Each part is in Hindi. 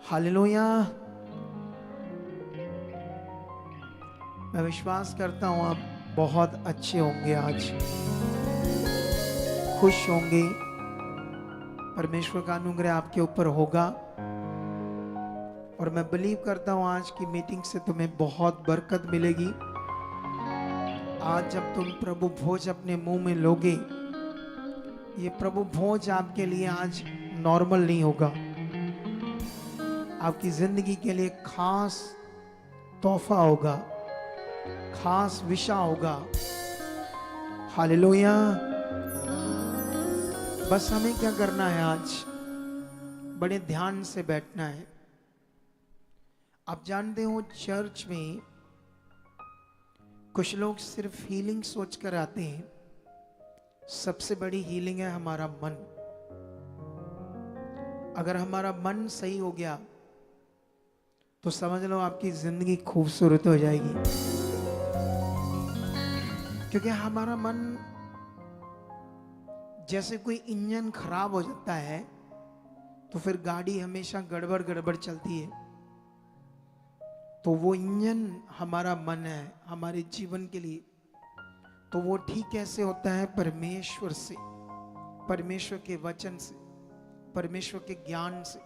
हालेलुया। मैं विश्वास करता हूँ आप बहुत अच्छे होंगे, आज खुश होंगे, परमेश्वर का अनुग्रह आपके ऊपर होगा। और मैं बिलीव करता हूँ आज की मीटिंग से तुम्हें बहुत बरकत मिलेगी। आज जब तुम प्रभु भोज अपने मुंह में लोगे, ये प्रभु भोज आपके लिए आज नॉर्मल नहीं होगा, आपकी जिंदगी के लिए खास तोहफा होगा, खास विषय होगा। हालेलुया। बस हमें क्या करना है, आज बड़े ध्यान से बैठना है। आप जानते हो चर्च में कुछ लोग सिर्फ हीलिंग सोचकर आते हैं। सबसे बड़ी हीलिंग है हमारा मन। अगर हमारा मन सही हो गया तो समझ लो आपकी जिंदगी खूबसूरत हो जाएगी। क्योंकि हमारा मन जैसे कोई इंजन खराब हो जाता है तो फिर गाड़ी हमेशा गड़बड़ गड़बड़ चलती है। तो वो इंजन हमारा मन है हमारे जीवन के लिए। तो वो ठीक कैसे होता है? परमेश्वर से, परमेश्वर के वचन से, परमेश्वर के ज्ञान से,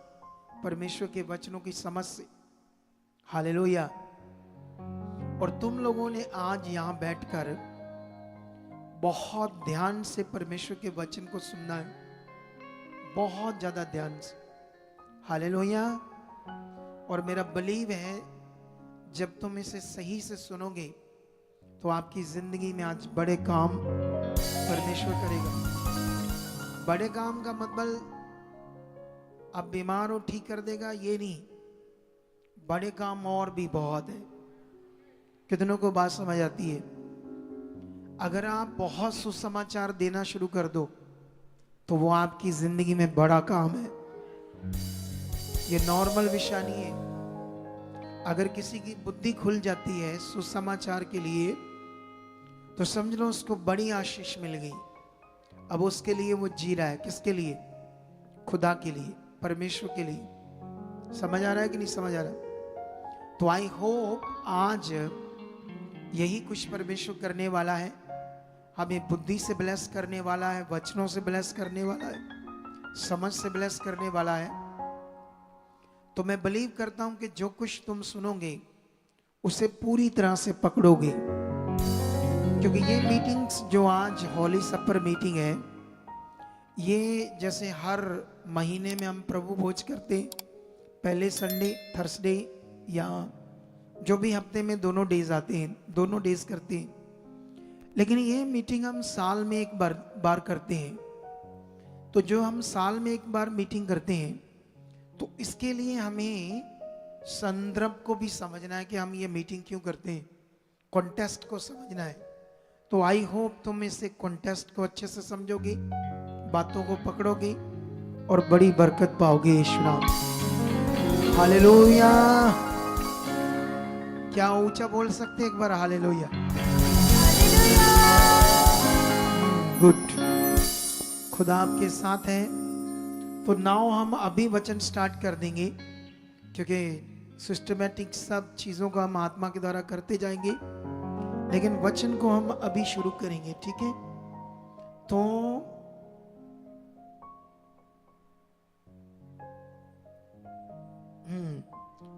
परमेश्वर के वचनों की समझ से। हालेलुया। और तुम लोगों ने आज यहां बैठकर बहुत ध्यान से परमेश्वर के वचन को सुनना है, बहुत ज्यादा ध्यान से। हालेलुया। और मेरा बिलीव है जब तुम इसे सही से सुनोगे तो आपकी जिंदगी में आज बड़े काम परमेश्वर करेगा। बड़े काम का मतलब आप बीमार हो ठीक कर देगा, ये नहीं। बड़े काम और भी बहुत है। कितनों को बात समझ आती है? अगर आप बहुत सुसमाचार देना शुरू कर दो तो वो आपकी जिंदगी में बड़ा काम है। ये नॉर्मल विषय नहीं है। अगर किसी की बुद्धि खुल जाती है सुसमाचार के लिए तो समझ लो उसको बड़ी आशीष मिल गई। अब उसके लिए वो जी रहा है। किसके लिए? खुदा के लिए, परमेश्वर के लिए। समझ आ रहा है कि नहीं समझ आ रहा? तो आई होप आज यही कुछ परमेश्वर करने वाला है। हमें बुद्धि से ब्लेस करने वाला है, वचनों से ब्लेस करने वाला है, समझ से ब्लेस करने वाला है। तो मैं बिलीव करता हूं कि जो कुछ तुम सुनोगे उसे पूरी तरह से पकड़ोगे। क्योंकि ये मीटिंग्स जो आज होली सपर मीटिंग है, ये जैसे हर महीने में हम प्रभु भोज करते हैं, पहले संडे, थर्सडे या जो भी हफ्ते में दोनों डेज आते हैं, दोनों डेज करते हैं। लेकिन ये मीटिंग हम साल में एक बार करते हैं। तो जो हम साल में एक बार मीटिंग करते हैं तो इसके लिए हमें संदर्भ को भी समझना है कि हम ये मीटिंग क्यों करते हैं, कॉन्टेस्ट को समझना है। तो आई होप तुम इसे कॉन्टेस्ट को अच्छे से समझोगे, बातों को पकड़ोगे और बड़ी बरकत पाओगे। यीशु नाम। हालेलुया। क्या ऊंचा बोल सकते एक बार? हालेलुया। गुड। खुदा आपके साथ है। तो नाउ हम अभी वचन स्टार्ट कर देंगे, क्योंकि सिस्टमैटिक सब चीजों को हम आत्मा के द्वारा करते जाएंगे, लेकिन वचन को हम अभी शुरू करेंगे। ठीक है?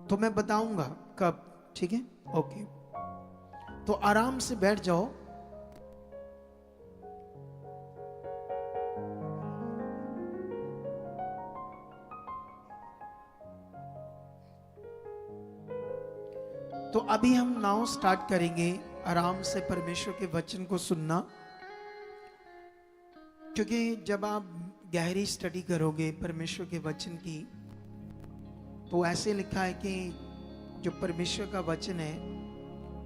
तो मैं बताऊंगा कब। ठीक है? ओके। तो आराम से बैठ जाओ। तो अभी हम नाउ स्टार्ट करेंगे आराम से परमेश्वर के वचन को सुनना। क्योंकि जब आप गहरी स्टडी करोगे परमेश्वर के वचन की तो ऐसे लिखा है कि जो परमेश्वर का वचन है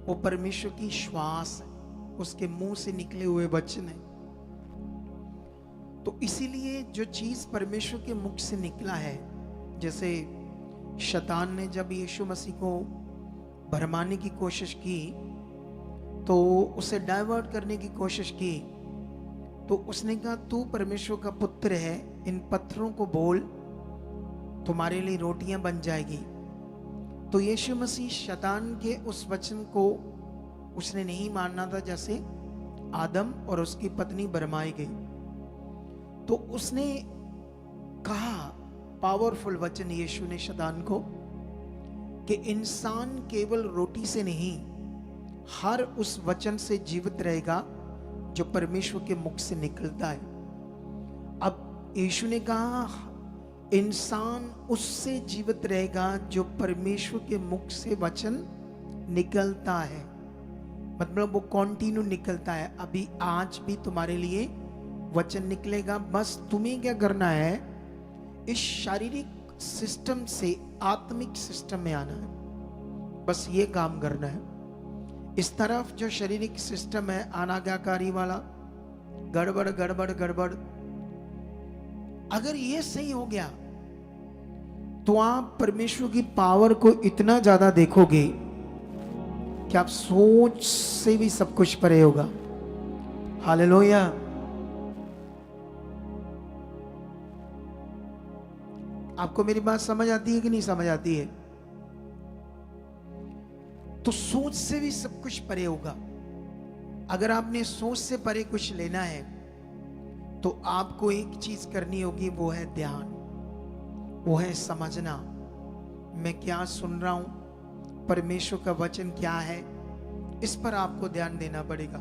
वो परमेश्वर की श्वास है, उसके मुंह से निकले हुए वचन है। तो इसीलिए जो चीज परमेश्वर के मुख से निकला है, जैसे शैतान ने जब यीशु मसीह को भरमाने की कोशिश की तो उसे डाइवर्ट करने की कोशिश की, तो उसने कहा तू परमेश्वर का पुत्र है, इन पत्थरों को बोल तुम्हारे लिए रोटियां बन जाएगी। तो यीशु मसीह शैतान के उस वचन को उसने नहीं मानना था, जैसे आदम और उसकी पत्नी बरमाई गई। तो उसने कहा पावरफुल वचन यीशु ने शैतान को कि इंसान केवल रोटी से नहीं, हर उस वचन से जीवित रहेगा जो परमेश्वर के मुख से निकलता है। अब यीशु ने कहा इंसान उससे जीवित रहेगा जो परमेश्वर के मुख से वचन निकलता है, मतलब वो कंटिन्यू निकलता है। अभी आज भी तुम्हारे लिए वचन निकलेगा, बस तुम्हें क्या करना है, इस शारीरिक सिस्टम से आत्मिक सिस्टम में आना है, बस ये काम करना है। इस तरफ जो शारीरिक सिस्टम है अनाज्ञाकारी वाला, गड़बड़ गड़बड़ गड़बड़, अगर ये सही हो गया तो आप परमेश्वर की पावर को इतना ज्यादा देखोगे कि आप सोच से भी सब कुछ परे होगा। हालेलुया। आपको मेरी बात समझ आती है कि नहीं समझ आती है? तो सोच से भी सब कुछ परे होगा। अगर आपने सोच से परे कुछ लेना है तो आपको एक चीज करनी होगी, वो है ध्यान, वो है समझना मैं क्या सुन रहा हूं, परमेश्वर का वचन क्या है, इस पर आपको ध्यान देना पड़ेगा।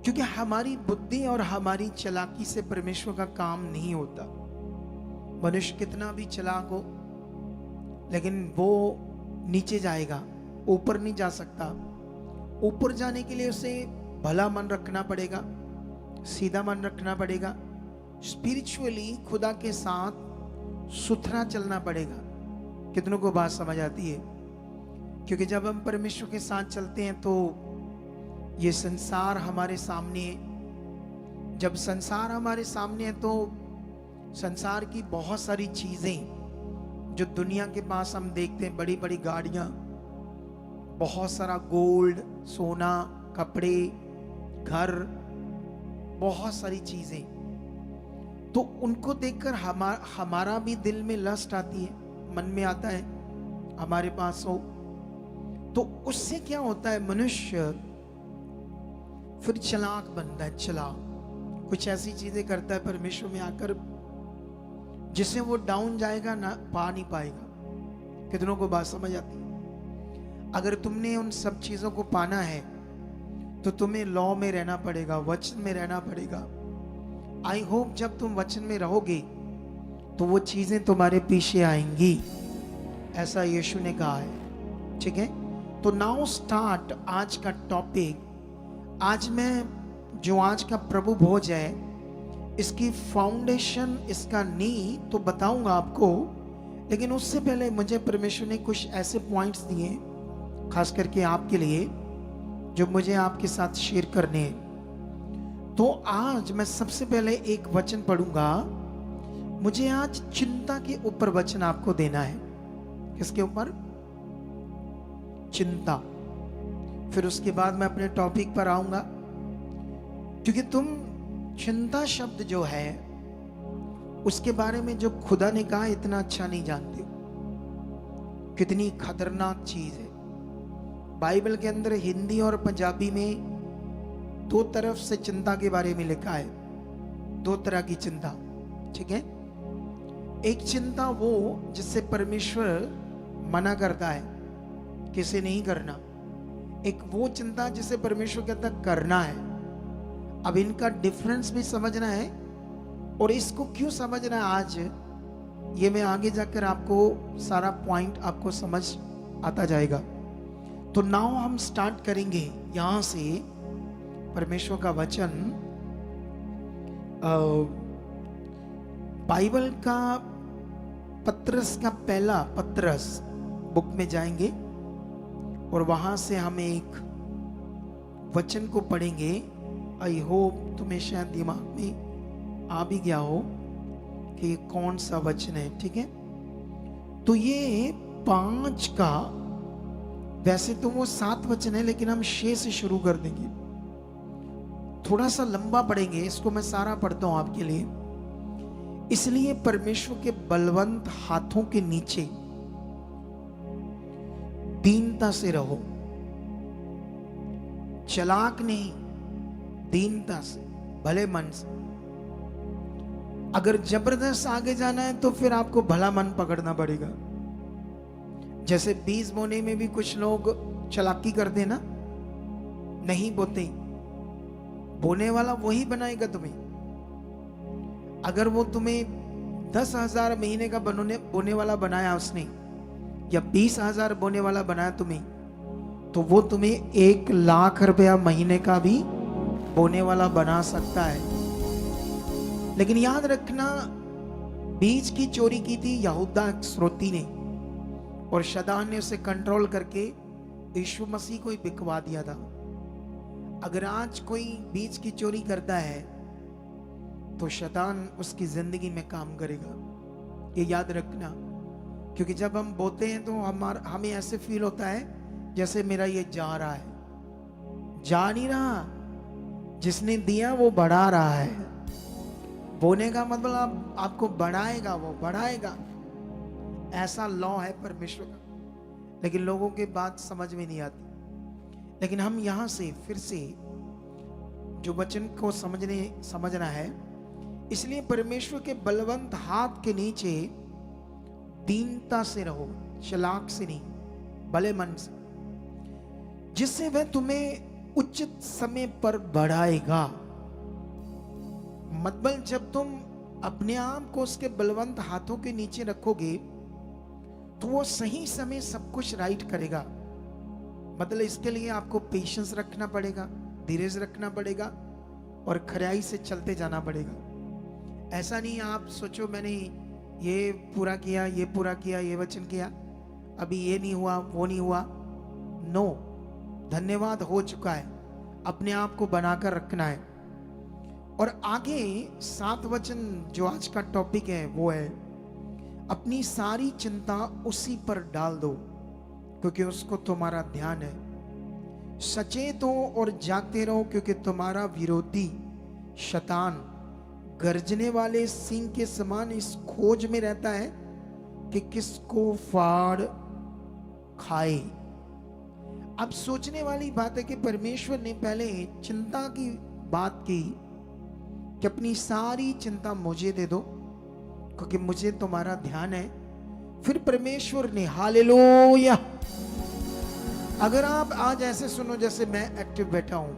क्योंकि हमारी बुद्धि और हमारी चालाकी से परमेश्वर का काम नहीं होता। मनुष्य कितना भी चालाक हो लेकिन वो नीचे जाएगा, ऊपर नहीं जा सकता। ऊपर जाने के लिए उसे भला मन रखना पड़ेगा, सीधा मन रखना पड़ेगा, स्पिरिचुअली खुदा के साथ सुथरा चलना पड़ेगा। कितनों को बात समझ आती है? क्योंकि जब हम परमेश्वर के साथ चलते हैं तो ये संसार हमारे सामने है। जब संसार हमारे सामने है तो संसार की बहुत सारी चीजें जो दुनिया के पास हम देखते हैं, बड़ी बड़ी गाड़ियां, बहुत सारा गोल्ड, सोना, कपड़े, घर, बहुत सारी चीजें, तो उनको देखकर हमारा भी दिल में लस्ट आती है, मन में आता है हमारे पास हो। तो उससे क्या होता है, मनुष्य फिर चालाक बनता है, चालाक कुछ ऐसी चीजें करता है परमेश्वर में आकर जिसे वो डाउन जाएगा ना, पा नहीं पाएगा। कितनों को बात समझ आती है? अगर तुमने उन सब चीजों को पाना है तो तुम्हें लॉ में रहना पड़ेगा, वचन में रहना पड़ेगा। आई होप जब तुम वचन में रहोगे तो वो चीजें तुम्हारे पीछे आएंगी, ऐसा यीशु ने कहा है। ठीक है, तो नाउ स्टार्ट आज का टॉपिक। आज मैं जो आज का प्रभु भोज है, इसकी फाउंडेशन, इसका नींव तो बताऊंगा आपको, लेकिन उससे पहले मुझे परमेश्वर ने कुछ ऐसे पॉइंट्स दिए खास करके आपके लिए जो मुझे आपके साथ शेयर करने हैं। तो आज मैं सबसे पहले एक वचन पढ़ूंगा। मुझे आज चिंता के ऊपर वचन आपको देना है। किसके ऊपर? चिंता। फिर उसके बाद मैं अपने टॉपिक पर आऊंगा, क्योंकि तुम चिंता शब्द जो है उसके बारे में जो खुदा ने कहा इतना अच्छा नहीं जानते। कितनी खतरनाक चीज है। बाइबल के अंदर हिंदी और पंजाबी में दो तरफ से चिंता के बारे में लिखा है, दो तरह की चिंता। ठीक है, एक चिंता वो जिससे परमेश्वर मना करता है किसे नहीं करना, एक वो चिंता जिसे परमेश्वर कहता करना है। अब इनका डिफरेंस भी समझना है, और इसको क्यों समझना है आज ये मैं आगे जाकर आपको सारा पॉइंट आपको समझ आता जाएगा। तो नाउ हम स्टार्ट करेंगे यहां से परमेश्वर का वचन, बाइबल का पत्रस का पहला पत्रस बुक में जाएंगे और वहां से हम एक वचन को पढ़ेंगे। आई होप तुम्हें शायद दिमाग में आ भी गया हो कि ये कौन सा वचन है। ठीक है, तो ये 5 का, वैसे तो वो 7 वचन है लेकिन हम 6 से शुरू कर देंगे। थोड़ा सा लंबा पढ़ेंगे, इसको मैं सारा पढ़ता हूं आपके लिए। इसलिए परमेश्वर के बलवंत हाथों के नीचे दीनता से रहो, चालाक नहीं, दीनता से, भले मन से। अगर जबरदस्त आगे जाना है तो फिर आपको भला मन पकड़ना पड़ेगा। जैसे बीज बोने में भी कुछ लोग चालाकी करते ना, नहीं बोते, बोने वाला वही बनाएगा तुम्हें। अगर वो तुम्हें 10,000 महीने का बोने वाला बनाया उसने, या 20,000 बोने वाला बनाया तुम्हें, तो वो तुम्हें 1,00,000 रुपया महीने का भी बोने वाला बना सकता है। लेकिन याद रखना, बीज की चोरी की थी यहूदा इस्करियोती ने, और शैतान ने उसे कंट्रोल करके यीशु मसीह को ही बिकवा दिया था। अगर आज कोई बीज की चोरी करता है तो शैतान उसकी जिंदगी में काम करेगा, ये याद रखना। क्योंकि जब हम बोते हैं तो हमें ऐसे फील होता है जैसे मेरा ये जा रहा है, जा नहीं रहा, जिसने दिया वो बढ़ा रहा है। बोने का मतलब आपको बढ़ाएगा, वो बढ़ाएगा, ऐसा लॉ है परमेश्वर का। लेकिन लोगों के बात समझ में नहीं आती। लेकिन हम यहां से फिर से जो वचन को समझना है, इसलिए परमेश्वर के बलवंत हाथ के नीचे दीनता से रहो, चालाक से नहीं, भले मन से, जिससे वह तुम्हें उचित समय पर बढ़ाएगा। मतलब जब तुम अपने आप को उसके बलवंत हाथों के नीचे रखोगे तो वो सही समय सब कुछ राइट करेगा। मतलब इसके लिए आपको पेशेंस रखना पड़ेगा, धीरज रखना पड़ेगा, और खराई से चलते जाना पड़ेगा। ऐसा नहीं आप सोचो मैंने ये पूरा किया, ये पूरा किया, ये वचन किया, अभी ये नहीं हुआ, वो नहीं हुआ। नो, धन्यवाद, हो चुका है। अपने आप को बनाकर रखना है। और आगे 7 वचन जो आज का टॉपिक है वो है, अपनी सारी चिंता उसी पर डाल दो क्योंकि उसको तुम्हारा ध्यान है। सचेत हो और जागते रहो क्योंकि तुम्हारा विरोधी शैतान गर्जने वाले सिंह के समान इस खोज में रहता है कि किसको फाड़ खाए। अब सोचने वाली बात है कि परमेश्वर ने पहले चिंता की बात की कि अपनी सारी चिंता मुझे दे दो क्योंकि मुझे तुम्हारा ध्यान है। फिर परमेश्वर ने, हालेलुया, अगर आप आज ऐसे सुनो जैसे मैं एक्टिव बैठा हूं,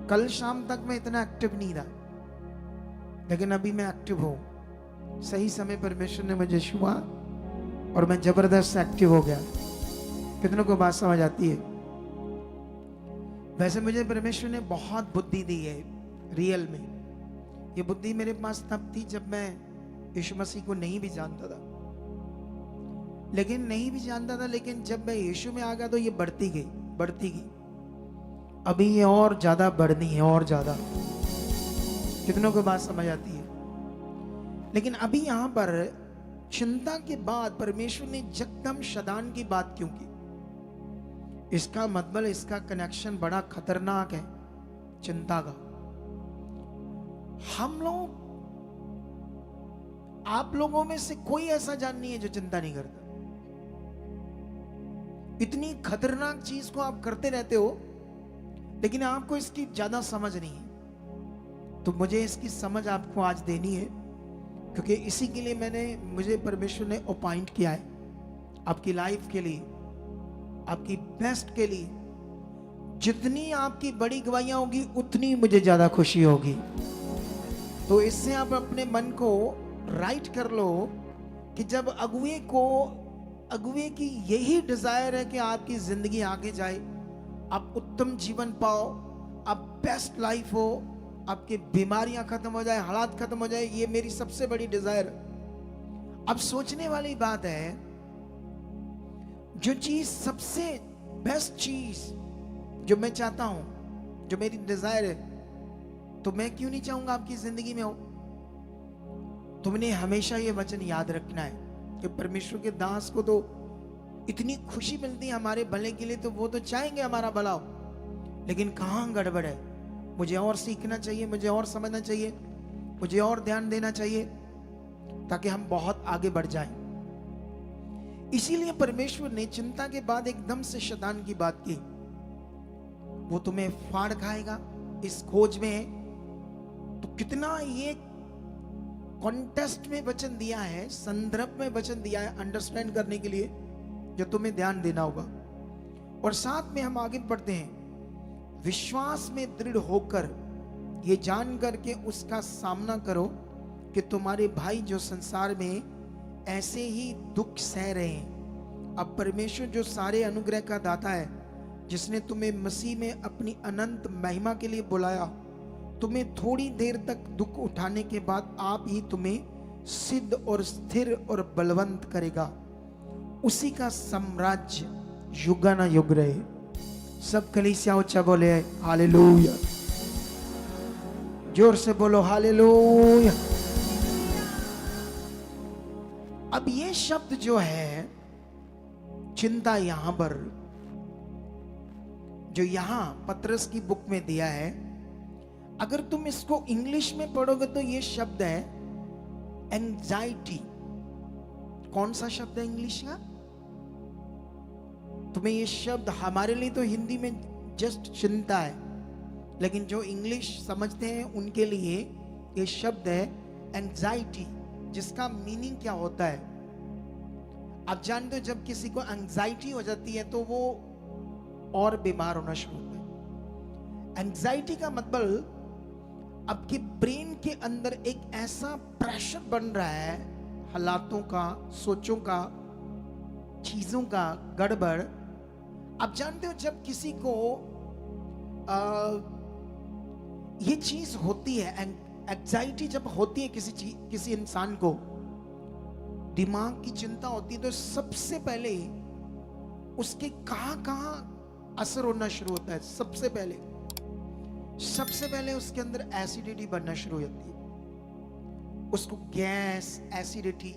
कल शाम तक मैं इतना एक्टिव नहीं था, लेकिन अभी मैं एक्टिव हूं। सही समय परमेश्वर ने मुझे छुआ और मैं जबरदस्त एक्टिव हो गया। कितनों को बात समझ आती है? वैसे मुझे परमेश्वर ने बहुत बुद्धि दी है रियल में। ये बुद्धि मेरे पास तब थी जब मैं यीशु मसीह को नहीं भी जानता था, लेकिन जब मैं यीशु में आ गया तो ये बढ़ती गई। अभी ये और ज्यादा बढ़नी है, और ज्यादा। कितनों को बात समझ आती है? लेकिन अभी यहां पर चिंता के बाद परमेश्वर ने जकदम शैतान की बात क्यों की? इसका मतलब, इसका कनेक्शन बड़ा खतरनाक है चिंता का। हम लोग, आप लोगों में से कोई ऐसा जान नहीं है जो चिंता नहीं करता। इतनी खतरनाक चीज को आप करते रहते हो, लेकिन आपको इसकी ज्यादा समझ नहीं है। तो मुझे इसकी समझ आपको आज देनी है, क्योंकि इसी के लिए मुझे परमेश्वर ने अपॉइंट किया है, आपकी लाइफ के लिए, आपकी बेस्ट के लिए। जितनी आपकी बड़ी गवाहियां होगी उतनी मुझे ज्यादा खुशी होगी। तो इससे आप अपने मन को राइट कर लो कि जब अगुए की यही डिजायर है कि आपकी जिंदगी आगे जाए, आप उत्तम जीवन पाओ, आप बेस्ट लाइफ हो, आपकी बीमारियां खत्म हो जाए, हालात खत्म हो जाए, ये मेरी सबसे बड़ी डिजायर। अब सोचने वाली बात है, जो चीज सबसे बेस्ट चीज जो मैं चाहता हूं, जो मेरी डिजायर है, तो मैं क्यों नहीं चाहूंगा आपकी जिंदगी में हो? तुमने हमेशा ये वचन याद रखना है कि परमेश्वर के दास को तो इतनी खुशी मिलती है हमारे भले के लिए, तो वो तो चाहेंगे हमारा भला हो। लेकिन कहां गड़बड़ है? मुझे और सीखना चाहिए, मुझे और समझना चाहिए, मुझे और ध्यान देना चाहिए। ताकि हम बहुत आगे बढ़ जाएं। इसीलिए परमेश्वर ने चिंता के बाद एकदम से शैतान की बात की, वो तुम्हें फाड़ खाएगा। इस खोज में है तो कितना ये कॉन्टेस्ट में वचन दिया है, संदर्भ में वचन दिया है अंडरस्टैंड करने के लिए, जो तुम्हें ध्यान देना होगा। और साथ में हम आगे बढ़ते हैं, विश्वास में दृढ़ होकर ये जान करके उसका सामना करो कि तुम्हारे भाई जो संसार में ऐसे ही दुख सह रहे हैं, अब परमेश्वर जो सारे अनुग्रह का दाता है, जिसने तुम्हें मसीह में अपनी अनंत महिमा के लिए बुलाया, तुम्हें थोड़ी देर तक दुख उठाने के बाद आप ही तुम्हें सिद्ध और स्थिर और बलवंत करेगा। उसी का साम्राज्य युगाना युग रहे। सब कलीसिया उच्चा बोले हालेलुया, जोर से बोलो हालेलुया। अब ये शब्द जो है चिंता, यहां पर जो यहां पतरस की बुक में दिया है, अगर तुम इसको इंग्लिश में पढ़ोगे तो ये शब्द है एंजाइटी। कौन सा शब्द है इंग्लिश का? तुम्हें ये शब्द, हमारे लिए तो हिंदी में जस्ट चिंता है, लेकिन जो इंग्लिश समझते हैं उनके लिए ये शब्द है एंजाइटी, जिसका मीनिंग क्या होता है आप जानते हो? जब किसी को एंजाइटी हो जाती है तो वो और बीमार होना शुरू होता है। एंजाइटी का मतलब आपके ब्रेन के अंदर एक ऐसा प्रेशर बन रहा है, हालातों का, सोचों का, चीजों का गड़बड़। आप जानते हो जब किसी को ये चीज होती है, एंजाइटी जब होती है किसी इंसान को, दिमाग की चिंता होती है, तो सबसे पहले उसके कहां असर होना शुरू होता है। सबसे पहले उसके अंदर एसिडिटी बनना शुरू हो जाती है, उसको गैस, एसिडिटी,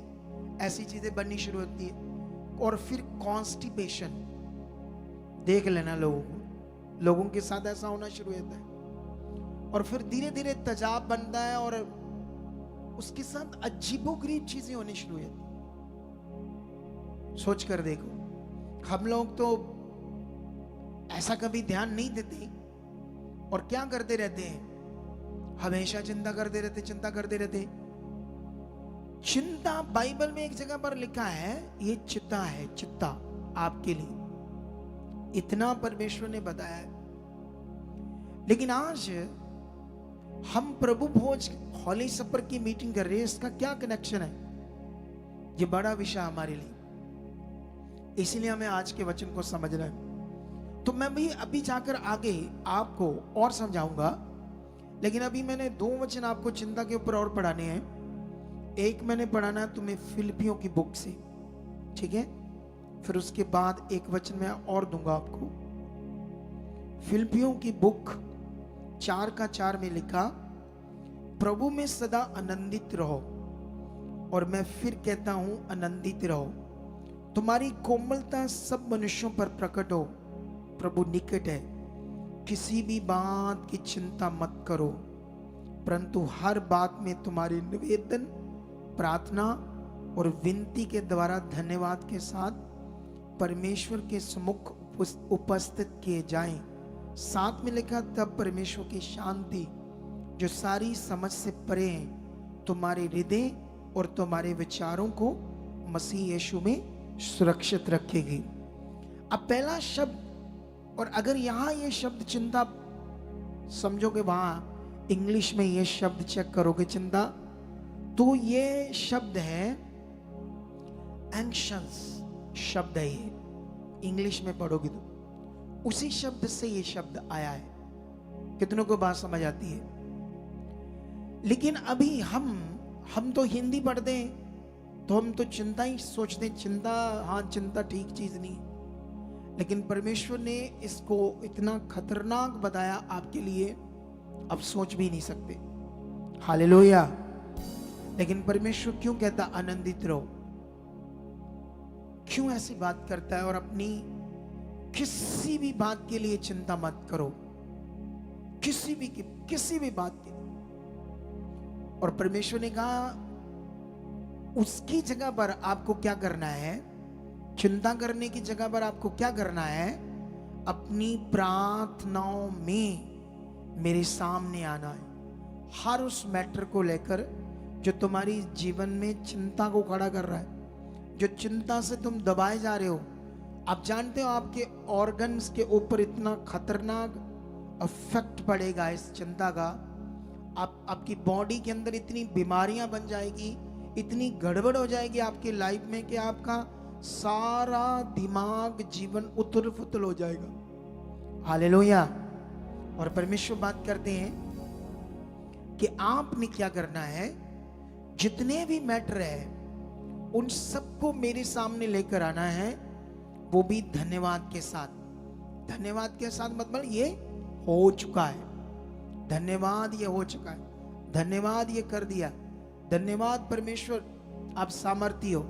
ऐसी चीजें बननी शुरू होती है। और फिर कॉन्स्टिपेशन, देख लेना लोगों के साथ ऐसा होना शुरू हो जाता है। और फिर धीरे धीरे तेजाब बनता है और उसके साथ अजीबोगरीब चीजें होनी शुरू हो जाती है। सोच कर देखो, हम लोग तो ऐसा कभी ध्यान नहीं देते और क्या करते रहते हैं, हमेशा चिंता करते रहते। चिंता बाइबल में एक जगह पर लिखा है, ये चित्ता है, चित्ता आपके लिए, इतना परमेश्वर ने बताया है। लेकिन आज हम प्रभु भोज हॉली सपर की मीटिंग कर रहे हैं, इसका क्या कनेक्शन है? ये बड़ा विषय हमारे लिए, इसीलिए हमें आज के वचन को समझना है। तो मैं भी अभी जाकर आगे आपको और समझाऊंगा, लेकिन अभी मैंने 2 वचन आपको चिंता के ऊपर और पढ़ाने हैं। एक मैंने पढ़ाना है तुम्हें फिलिपियों की बुक से, ठीक है? फिर उसके बाद एक वचन मैं और दूंगा आपको। फिलिपियों की बुक 4:4 में लिखा, प्रभु में सदा आनंदित रहो, और मैं फिर कहता हूं आनंदित रहो। तुम्हारी कोमलता सब मनुष्यों पर प्रकट हो, प्रभु निकट है। किसी भी बात की चिंता मत करो, परंतु हर बात में तुम्हारी निवेदन, प्रार्थना और विनती के द्वारा धन्यवाद के साथ परमेश्वर के सम्मुख उपस्थित किए जाएं। साथ में लिखा, तब परमेश्वर की शांति जो सारी समझ से परे है, तुम्हारे हृदय और तुम्हारे विचारों को मसीह यीशु में सुरक्षित रखेगी। अब पहला शब्द, और अगर यहां ये शब्द चिंता समझोगे, वहां इंग्लिश में ये शब्द चेक करोगे चिंता, तो ये शब्द है एंग्शियस शब्द है। ये इंग्लिश में पढ़ोगे तो उसी शब्द से ये शब्द आया है। कितनों को बात समझ आती है? लेकिन अभी हम तो हिंदी पढ़ते हैं तो हम तो चिंता ही सोचते, चिंता, हाँ चिंता ठीक चीज नहीं, लेकिन परमेश्वर ने इसको इतना खतरनाक बताया आपके लिए, अब सोच भी नहीं सकते। हालेलुया। लेकिन परमेश्वर क्यों कहता आनंदित रहो? क्यों ऐसी बात करता है? और अपनी किसी भी बात के लिए चिंता मत करो, किसी भी बात के लिए। और परमेश्वर ने कहा उसकी जगह पर आपको क्या करना है? चिंता करने की जगह पर आपको क्या करना है? अपनी प्रार्थनाओं में मेरे सामने आना है। हर उस मैटर को लेकर जो तुम्हारी जीवन में चिंता को खड़ा कर रहा है, जो चिंता से तुम दबाए जा रहे हो। आप जानते हो आपके ऑर्गन्स के ऊपर इतना खतरनाक इफेक्ट पड़ेगा इस चिंता का। आपकी बॉडी के अंदर इतनी बीमारियां बन जाएगी, इतनी गड़बड़ हो जाएगी आपकी लाइफ में कि आपका सारा दिमाग जीवन उथल पुथल हो जाएगा। हालेलुया। और परमेश्वर बात करते हैं कि आपने क्या करना है, जितने भी मैटर है उन सबको मेरे सामने लेकर आना है, वो भी धन्यवाद के साथ। धन्यवाद के साथ मतलब ये हो चुका है, धन्यवाद ये हो चुका है, धन्यवाद ये कर दिया, धन्यवाद परमेश्वर आप सामर्थी हो,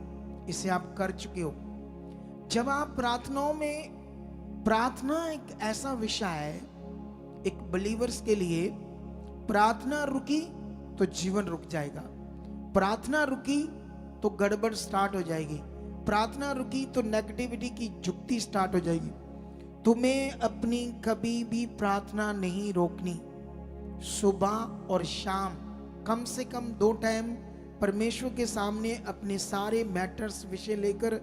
इसे आप कर चुके हो। जब आप प्रार्थनाओं में, प्रार्थना एक ऐसा विषय है एक बिलीवर्स के लिए, प्रार्थना रुकी तो जीवन रुक जाएगा, प्रार्थना रुकी तो गड़बड़ स्टार्ट हो जाएगी, प्रार्थना रुकी तो नेगेटिविटी की जुक्ति स्टार्ट हो जाएगी। तुम्हें अपनी कभी भी प्रार्थना नहीं रोकनी। सुबह और शाम कम से कम 2 टाइम परमेश्वर के सामने अपने सारे मैटर्स विषय लेकर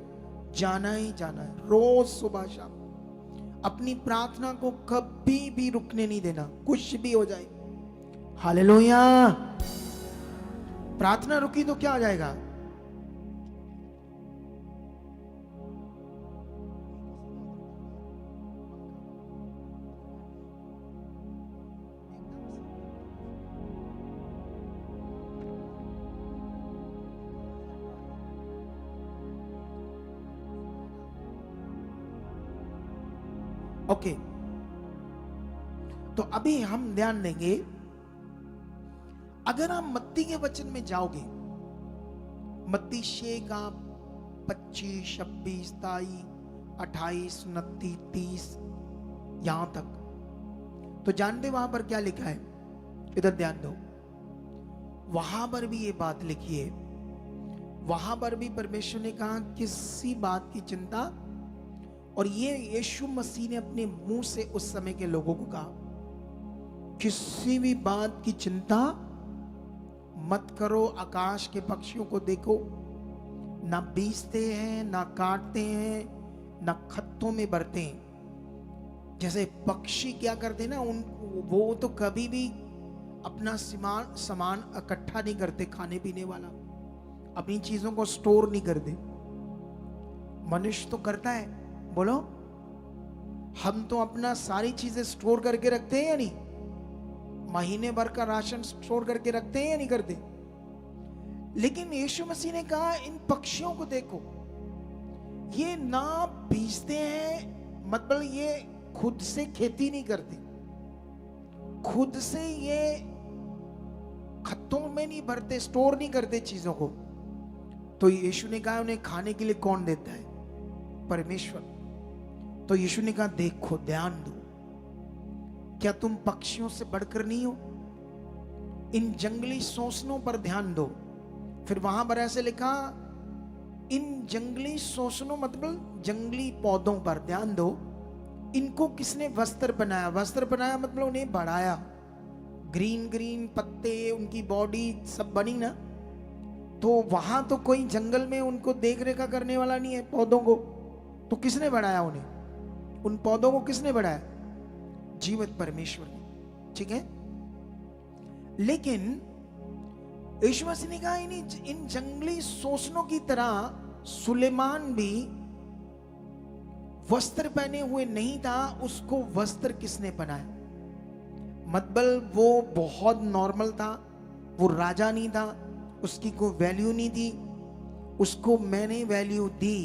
जाना ही जाना है। रोज सुबह शाम अपनी प्रार्थना को कभी भी रुकने नहीं देना, कुछ भी हो जाए। हालेलुया। प्रार्थना रुकी तो क्या हो जाएगा? ओके, तो अभी हम ध्यान देंगे, अगर आप मत्ती के वचन में जाओगे, मत्ती 6 का 25, 26, 23, 28, 29, 30 यहां तक, तो जानते वहां पर क्या लिखा है? इधर ध्यान दो, वहां पर भी ये बात लिखी है। वहां पर भी परमेश्वर ने कहा किसी बात की चिंता, और ये यीशु मसीह ने अपने मुंह से उस समय के लोगों को कहा, किसी भी बात की चिंता मत करो। आकाश के पक्षियों को देखो, ना बीजते हैं, ना काटते हैं, ना खत्तों में भरते हैं। जैसे पक्षी क्या करते हैं ना, वो तो कभी भी अपना सामान इकट्ठा नहीं करते, खाने पीने वाला अपनी चीजों को स्टोर नहीं करते। मनुष्य तो करता है, बोलो, हम तो अपना सारी चीजें स्टोर करके रखते हैं या नहीं? महीने भर का राशन स्टोर करके रखते हैं या नहीं करते? लेकिन यीशु मसीह ने कहा इन पक्षियों को देखो, ये ना बीजते हैं, मतलब ये खुद से खेती नहीं करते, खुद से ये खत्तों में नहीं भरते, स्टोर नहीं करते चीजों को। तो यीशु ने कहा उन्हें खाने के लिए कौन देता है? परमेश्वर। तो यीशु ने कहा देखो, ध्यान दो, क्या तुम पक्षियों से बढ़कर नहीं हो? इन जंगली शोषणों पर ध्यान दो। फिर वहां पर ऐसे लिखा, इन जंगली शोषणों मतलब जंगली पौधों पर ध्यान दो। इनको किसने वस्त्र बनाया? वस्त्र बनाया मतलब उन्हें बढ़ाया, ग्रीन ग्रीन पत्ते, उनकी बॉडी सब बनी ना। तो वहां तो कोई जंगल में उनको देख रेखा करने वाला नहीं है पौधों को, तो किसने बढ़ाया उन्हें? उन पौधों को किसने बढ़ाया? जीवित परमेश्वर ने। ठीक है, लेकिन यीशु मसीह ने कहा इन जंगली शोषणों की तरह सुलेमान भी वस्त्र पहने हुए नहीं था, उसको वस्त्र किसने बनाया? मतलब वो बहुत नॉर्मल था, वो राजा नहीं था, उसकी कोई वैल्यू नहीं थी, उसको मैंने वैल्यू दी,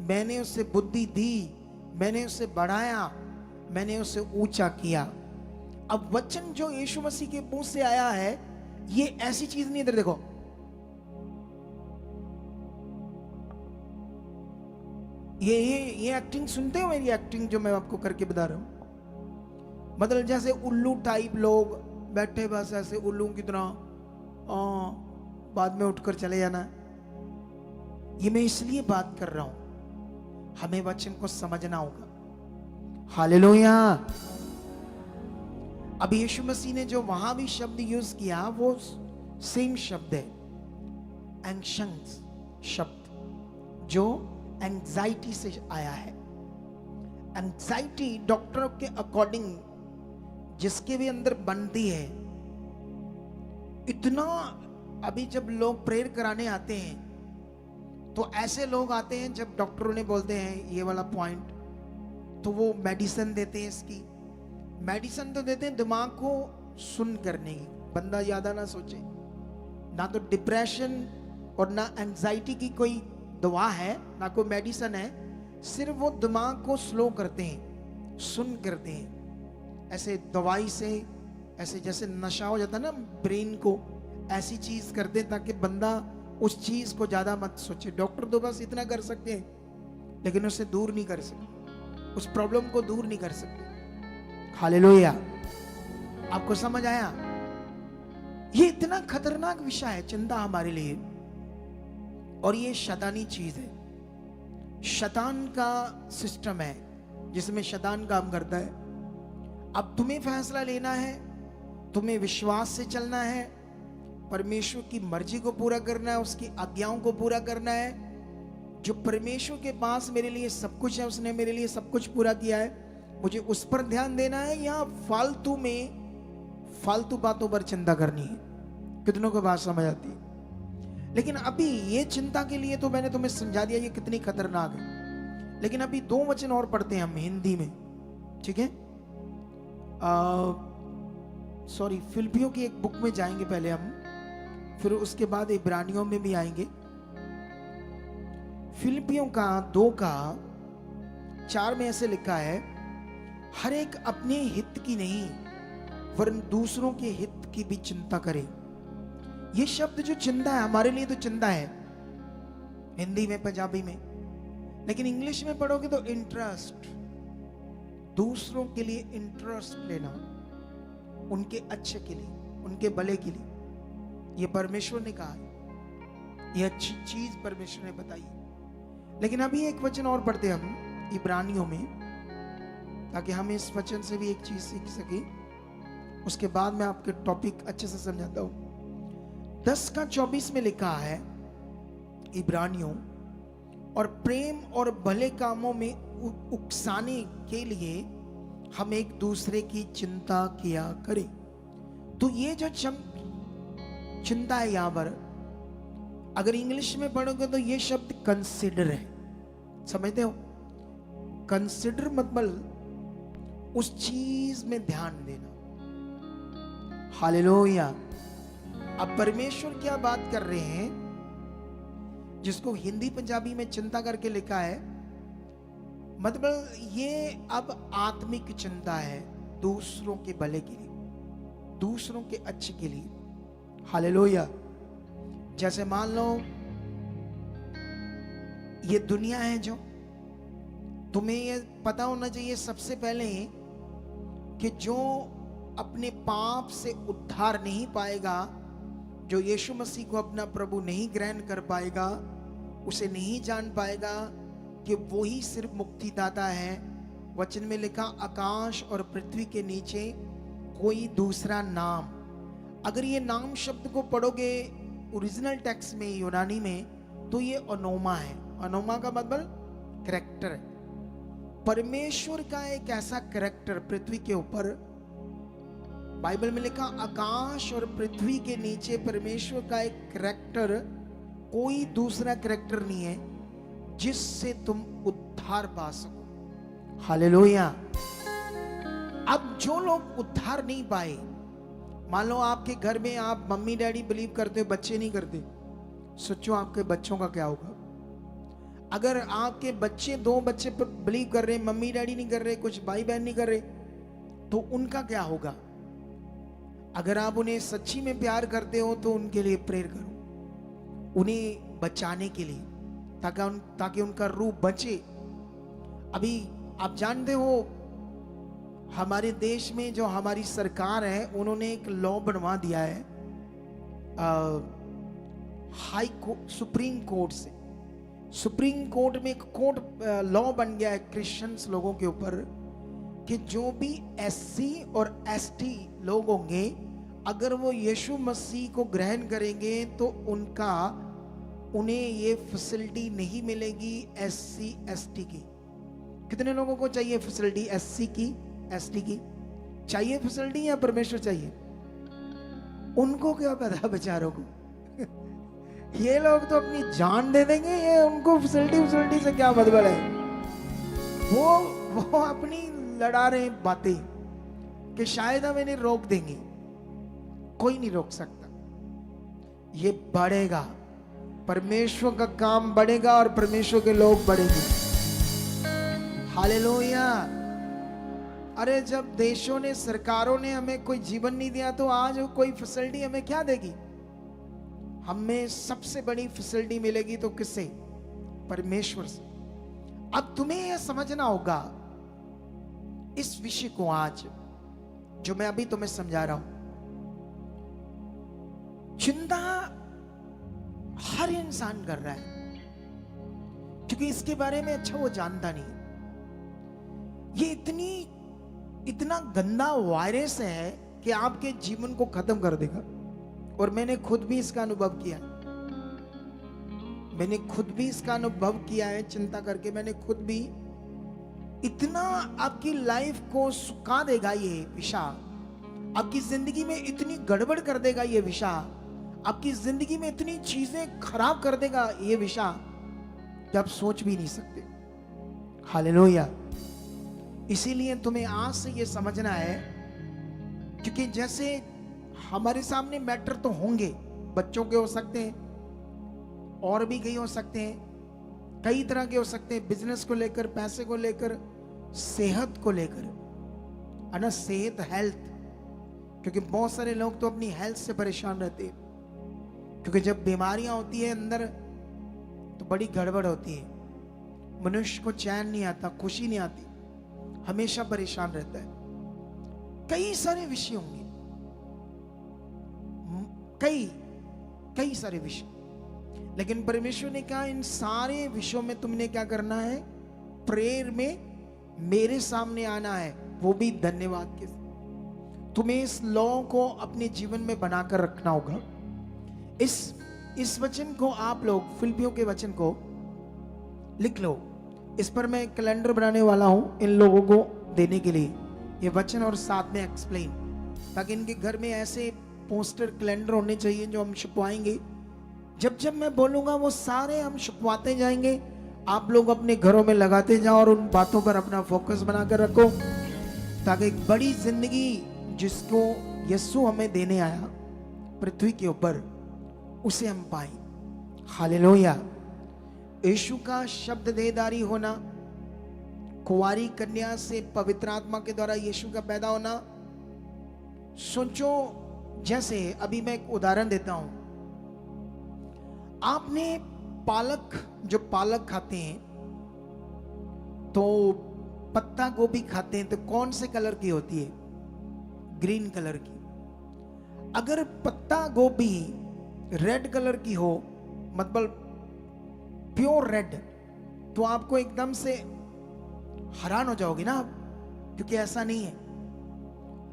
मैंने उसे बुद्धि दी, मैंने उसे बढ़ाया, मैंने उसे ऊंचा किया। अब वचन जो यीशु मसीह के मुंह से आया है, ये ऐसी चीज नहीं। इधर देखो, ये एक्टिंग सुनते हो मेरी एक्टिंग जो मैं आपको करके बता रहा हूं? मतलब जैसे उल्लू टाइप लोग बैठे बस ऐसे उल्लू की तरह बाद में उठकर चले जाना, ये मैं इसलिए बात कर रहा हूं, हमें वचन को समझना होगा। हालेलुया। अब यीशु मसीह ने जो वहां भी शब्द यूज किया वो सेम शब्द है, एंग्जाइटी शब्द, जो एंग्जाइटी से आया है। एंग्जाइटी डॉक्टरों के अकॉर्डिंग जिसके भी अंदर बनती है, इतना, अभी जब लोग प्रेयर कराने आते हैं तो ऐसे लोग आते हैं, जब डॉक्टरों ने बोलते हैं ये वाला पॉइंट, तो वो मेडिसिन देते हैं। इसकी मेडिसिन तो देते हैं दिमाग को सुन करने की, बंदा ज्यादा ना सोचे। ना तो डिप्रेशन और ना एंजाइटी की कोई दवा है, ना कोई मेडिसिन है, सिर्फ वो दिमाग को स्लो करते हैं, सुन करते हैं। ऐसे दवाई से, ऐसे जैसे नशा हो जाता है ना ब्रेन को, ऐसी चीज करते हैं ताकि बंदा उस चीज को ज्यादा मत सोचे। डॉक्टर तो बस इतना कर सकते हैं, लेकिन उससे दूर नहीं कर सकते, उस प्रॉब्लम को दूर नहीं कर सकते। हालेलुया। आपको समझ आया? ये इतना खतरनाक विषय है चिंता हमारे लिए, और ये शैतानी चीज है, शैतान का सिस्टम है जिसमें शैतान काम करता है। अब तुम्हें फैसला लेना है, तुम्हें विश्वास से चलना है, परमेश्वर की मर्जी को पूरा करना है, उसकी आज्ञाओं को पूरा करना है। जो परमेश्वर के पास मेरे लिए सब कुछ है, उसने मेरे लिए सब कुछ पूरा किया है, मुझे उस पर ध्यान देना है, या फालतू में फालतू बातों पर चिंता करनी है। कितनों को बात समझ आती है? लेकिन अभी ये चिंता के लिए तो मैंने तुम्हें समझा दिया ये कितनी खतरनाक है। लेकिन अभी 2 वचन और पढ़ते हैं हम हिंदी में, ठीक है? सॉरी, फिलिपियों की एक बुक में जाएंगे पहले हम, फिर उसके बाद इब्रानियों में भी आएंगे। फिलिपियों का 2:4 में ऐसे लिखा है, हर एक अपने हित की नहीं वरन दूसरों के हित की भी चिंता करे। ये शब्द जो चिंता है, हमारे लिए तो चिंता है हिंदी में, पंजाबी में, लेकिन इंग्लिश में पढ़ोगे तो इंटरेस्ट, दूसरों के लिए इंटरेस्ट लेना, उनके अच्छे के लिए, उनके भले के लिए, ये परमेश्वर ने कहा है, ये अच्छी चीज परमेश्वर ने बताई। लेकिन अभी एक वचन और पढ़ते हम इब्रानियों में, ताकि हम इस वचन से भी एक चीज सीख सके। उसके बाद मैं आपके टॉपिक अच्छे से समझाता हूं। 10:24 में लिखा है इब्रानियों, और प्रेम और भले कामों में उकसाने के लिए हम एक दूसरे की चिंता किया करें। तो ये जो चिंता है यहां पर, अगर इंग्लिश में पढ़ोगे तो ये शब्द कंसिडर है, समझते हो? कंसिडर मतलब उस चीज में ध्यान देना। हालेलुया। अब परमेश्वर क्या बात कर रहे हैं, जिसको हिंदी पंजाबी में चिंता करके लिखा है, मतलब ये अब आत्मिक चिंता है, दूसरों के भले के लिए, दूसरों के अच्छे के लिए। हालेलुया। जैसे मान लो ये दुनिया है, जो तुम्हें ये पता होना चाहिए सबसे पहले कि जो अपने पाप से उद्धार नहीं पाएगा, जो यीशु मसीह को अपना प्रभु नहीं ग्रहण कर पाएगा, उसे नहीं जान पाएगा कि वो ही सिर्फ मुक्तिदाता है। वचन में लिखा, आकाश और पृथ्वी के नीचे कोई दूसरा नाम। अगर ये नाम शब्द को पढ़ोगे ओरिजिनल टेक्स्ट में, यूनानी में, तो ये अनोमा है। अनोमा का मतलब कैरेक्टर है। परमेश्वर का एक ऐसा कैरेक्टर पृथ्वी के ऊपर, बाइबल में लिखा, आकाश और पृथ्वी के नीचे परमेश्वर का एक कैरेक्टर, कोई दूसरा कैरेक्टर नहीं है जिससे तुम उद्धार पा सको। हालेलुया। अब जो लोग उद्धार नहीं पाए, मान लो आपके घर में आप मम्मी डैडी बिलीव करते हो, बच्चे नहीं करते, सोचो आपके बच्चों का क्या होगा। अगर आपके बच्चे, 2 बच्चे बिलीव कर रहे, मम्मी डैडी नहीं कर रहे, कुछ भाई बहन नहीं कर रहे, तो उनका क्या होगा? अगर आप उन्हें सच्ची में प्यार करते हो तो उनके लिए प्रेयर करो, उन्हें बचाने के लिए, ताकि उनका रूह बचे। अभी आप जानते हो हमारे देश में जो हमारी सरकार है, उन्होंने एक लॉ बनवा दिया है सुप्रीम कोर्ट से, सुप्रीम कोर्ट में एक कोर्ट लॉ बन गया है क्रिश्चियंस लोगों के ऊपर कि जो भी एससी और एसटी लोग होंगे, अगर वो यीशु मसीह को ग्रहण करेंगे तो उन्हें ये फैसिलिटी नहीं मिलेगी एससी एसटी की। कितने लोगों को चाहिए फैसिलिटी एससी की एसटी की? चाहिए फैसिलिटी या परमेश्वर चाहिए? उनको क्या पता बेचारों को ये लोग तो अपनी जान दे देंगे, ये उनको फैसिलिटी से क्या मतलब है। वो अपनी लड़ा रहे बातें कि शायद हम इन्हें रोक देंगे। कोई नहीं रोक सकता, ये बढ़ेगा, परमेश्वर का काम बढ़ेगा और परमेश्वर के लोग बढ़ेंगे। हालेलुया। अरे जब देशों ने, सरकारों ने हमें कोई जीवन नहीं दिया तो आज कोई फैसिलिटी हमें क्या देगी? हमें सबसे बड़ी फैसिलिटी मिलेगी तो किससे? परमेश्वर से। अब तुम्हें यह समझना होगा इस विषय को आज जो मैं अभी तुम्हें समझा रहा हूं। चिंता हर इंसान कर रहा है क्योंकि इसके बारे में अच्छा वो जानता नहीं। ये इतना गंदा वायरस है कि आपके जीवन को खत्म कर देगा। और मैंने खुद भी इसका अनुभव किया है चिंता करके। मैंने खुद भी इतना आपकी लाइफ को सुखा देगा ये विषा, आपकी जिंदगी में इतनी गड़बड़ कर देगा ये विषा, आपकी जिंदगी में इतनी चीजें खराब कर देगा ये विषा कि आप सोच भी नहीं सकते। हालेलुया। इसीलिए तुम्हें आज से ये समझना है, क्योंकि जैसे हमारे सामने मैटर तो होंगे, बच्चों के हो सकते हैं और भी कई हो सकते हैं, कई तरह के हो सकते हैं, बिजनेस को लेकर, पैसे को लेकर, सेहत को लेकर, है ना, सेहत, हेल्थ। क्योंकि बहुत सारे लोग तो अपनी हेल्थ से परेशान रहते हैं, क्योंकि जब बीमारियां होती है अंदर तो बड़ी गड़बड़ होती है। मनुष्य को चैन नहीं आता, खुशी नहीं आती, हमेशा परेशान रहता है। कई सारे विषय होंगे, कई सारे विषय, लेकिन परमेश्वर ने कहा इन सारे विषयों में तुमने क्या करना है? प्रेयर में मेरे सामने आना है, वो भी धन्यवाद के साथ। तुम्हें इस लॉ को अपने जीवन में बनाकर रखना होगा। इस वचन को आप लोग, फिलिपियों के वचन को लिख लो। इस पर मैं कैलेंडर बनाने वाला हूं इन लोगों को देने के लिए, ये वचन और साथ में एक्सप्लेन, ताकि इनके घर में ऐसे पोस्टर, कैलेंडर होने चाहिए जो हम छपवाएंगे। जब जब मैं बोलूंगा वो सारे हम छपवाते जाएंगे, आप लोग अपने घरों में लगाते जाओ और उन बातों पर अपना फोकस बनाकर रखो, ताकि एक बड़ी जिंदगी जिसको यीशु हमें देने आया पृथ्वी के ऊपर, उसे हम पाए। हालेलुया। यीशु का शब्द देहधारी होना, कुंवारी कन्या से पवित्र आत्मा के द्वारा यीशु का पैदा होना। सोचो, जैसे अभी मैं एक उदाहरण देता हूं। आपने जो पालक खाते हैं तो पत्ता गोभी खाते हैं तो कौन से कलर की होती है? ग्रीन कलर की। अगर पत्ता गोभी रेड कलर की हो, मतलब प्योर रेड, तो आपको एकदम से हैरान हो जाओगे ना आप, क्योंकि ऐसा नहीं है।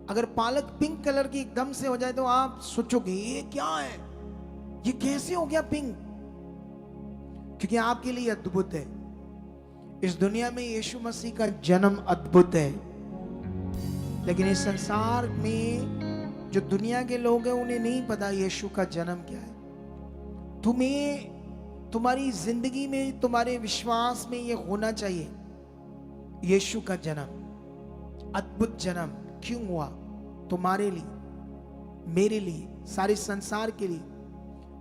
अगर पालक पिंक कलर की एकदम से हो जाए तो आप सोचोगे ये क्या है, ये कैसे हो गया पिंक? क्योंकि आपके लिए अद्भुत है। इस दुनिया में यीशु मसीह का जन्म अद्भुत है, लेकिन इस संसार में जो दुनिया के लोग हैं उन्हें नहीं पता यीशु का जन्म क्या है। तुम्हें, तुम्हारी जिंदगी में, तुम्हारे विश्वास में ये होना चाहिए, यीशु का जन्म, अद्भुत जन्म क्यों हुआ? तुम्हारे लिए, मेरे लिए, सारे संसार के लिए।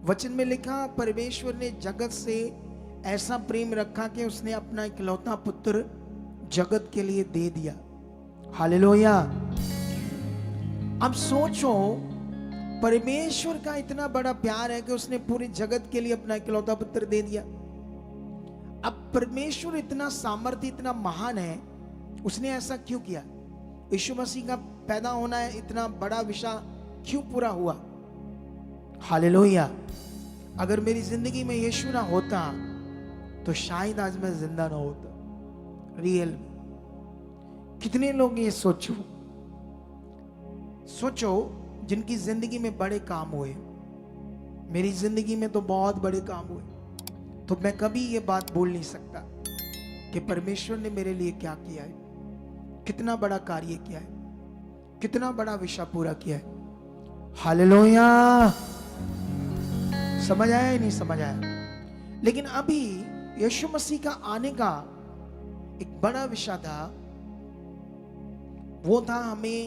वचन में लिखा, परमेश्वर ने जगत से ऐसा प्रेम रखा कि उसने अपना इकलौता पुत्र जगत के लिए दे दिया। हालेलुया। अब सोचो, परमेश्वर का इतना बड़ा प्यार है कि उसने पूरे जगत के लिए अपना इकलौता पुत्र दे दिया। अब परमेश्वर इतना सामर्थ्य, इतना महान है, उसने ऐसा क्यों किया? यीशु मसीह का पैदा होना है, इतना बड़ा विषय क्यों पूरा हुआ? हालेलुया। अगर मेरी जिंदगी में यीशु ना होता तो शायद आज मैं जिंदा ना होता। रियल में कितने लोग ये सोचो जिनकी जिंदगी में बड़े काम हुए। मेरी जिंदगी में तो बहुत बड़े काम हुए, तो मैं कभी ये बात बोल नहीं सकता कि परमेश्वर ने मेरे लिए क्या किया है, कितना बड़ा कार्य किया है, कितना बड़ा विषय पूरा किया है। हालेलुया। समझ आया या नहीं समझ आया? लेकिन अभी यीशु मसीह का आने का एक बड़ा विषय था, वो था हमें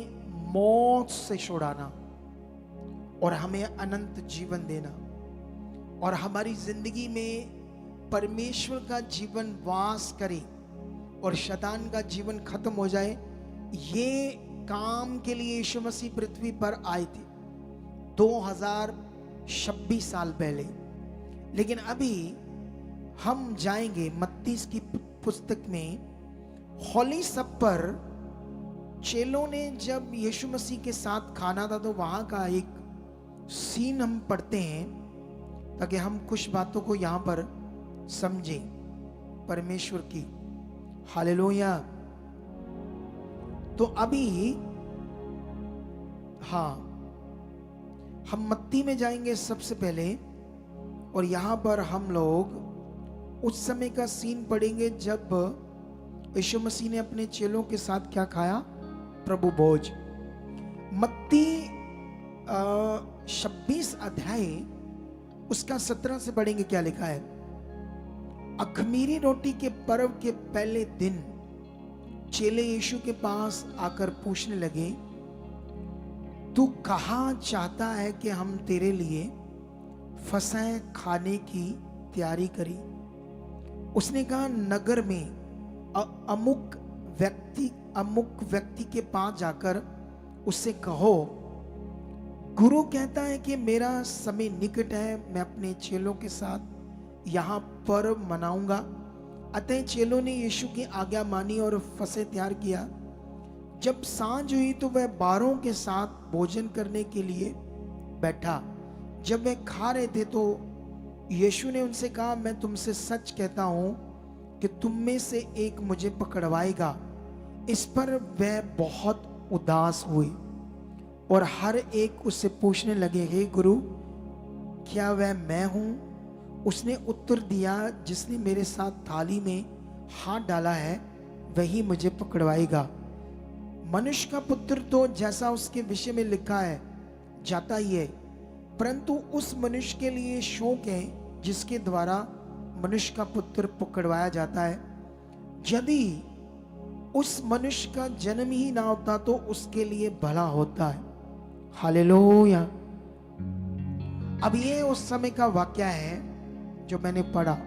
मौत से छुड़ाना और हमें अनंत जीवन देना, और हमारी जिंदगी में परमेश्वर का जीवन वास करे और शैतान का जीवन खत्म हो जाए। ये काम के लिए यीशु मसीह पृथ्वी पर आए थे 2026 साल पहले। लेकिन अभी हम जाएंगे मत्ती की पुस्तक में, होली सप्पर चेलों ने जब यीशु मसीह के साथ खाना था, तो वहां का एक सीन हम पढ़ते हैं ताकि हम कुछ बातों को यहां पर समझें परमेश्वर की। हालेलुया। तो अभी हाँ, हम मत्ती में जाएंगे सबसे पहले, और यहां पर हम लोग उस समय का सीन पढ़ेंगे जब यीशु मसीह ने अपने चेलों के साथ क्या खाया, प्रभु भोज। मत्ती 26 अध्याय उसका 17 से पढ़ेंगे। क्या लिखा है? अख़मीरी रोटी के पर्व के पहले दिन चेले यीशु के पास आकर पूछने लगे, तू कहाँ चाहता है कि हम तेरे लिए फसह खाने की तैयारी करें? उसने कहा, नगर में अमुक व्यक्ति के पास जाकर उससे कहो, गुरु कहता है कि मेरा समय निकट है, मैं अपने चेलों के साथ यहाँ पर्व मनाऊंगा। अतः चेलों ने यीशु की आज्ञा मानी और फसह तैयार किया। जब सांझ हुई तो वह बारों के साथ भोजन करने के लिए बैठा। जब वे खा रहे थे तो यीशु ने उनसे कहा, मैं तुमसे सच कहता हूं कि तुम में से एक मुझे पकड़वाएगा। इस पर वह बहुत उदास हुए और हर एक उससे पूछने लगे, हे गुरु, क्या वह मैं हूं? उसने उत्तर दिया, जिसने मेरे साथ थाली में हाथ डाला है वही मुझे पकड़वाएगा। मनुष्य का पुत्र तो जैसा उसके विषय में लिखा है जाता ही है, परंतु उस मनुष्य के लिए शोक है जिसके द्वारा मनुष्य का पुत्र पकड़वाया जाता है। यदि उस मनुष्य का जन्म ही ना होता तो उसके लिए भला होता है। हालेलुया। अब ये उस समय का वाक्य है जो मैंने पढ़ा,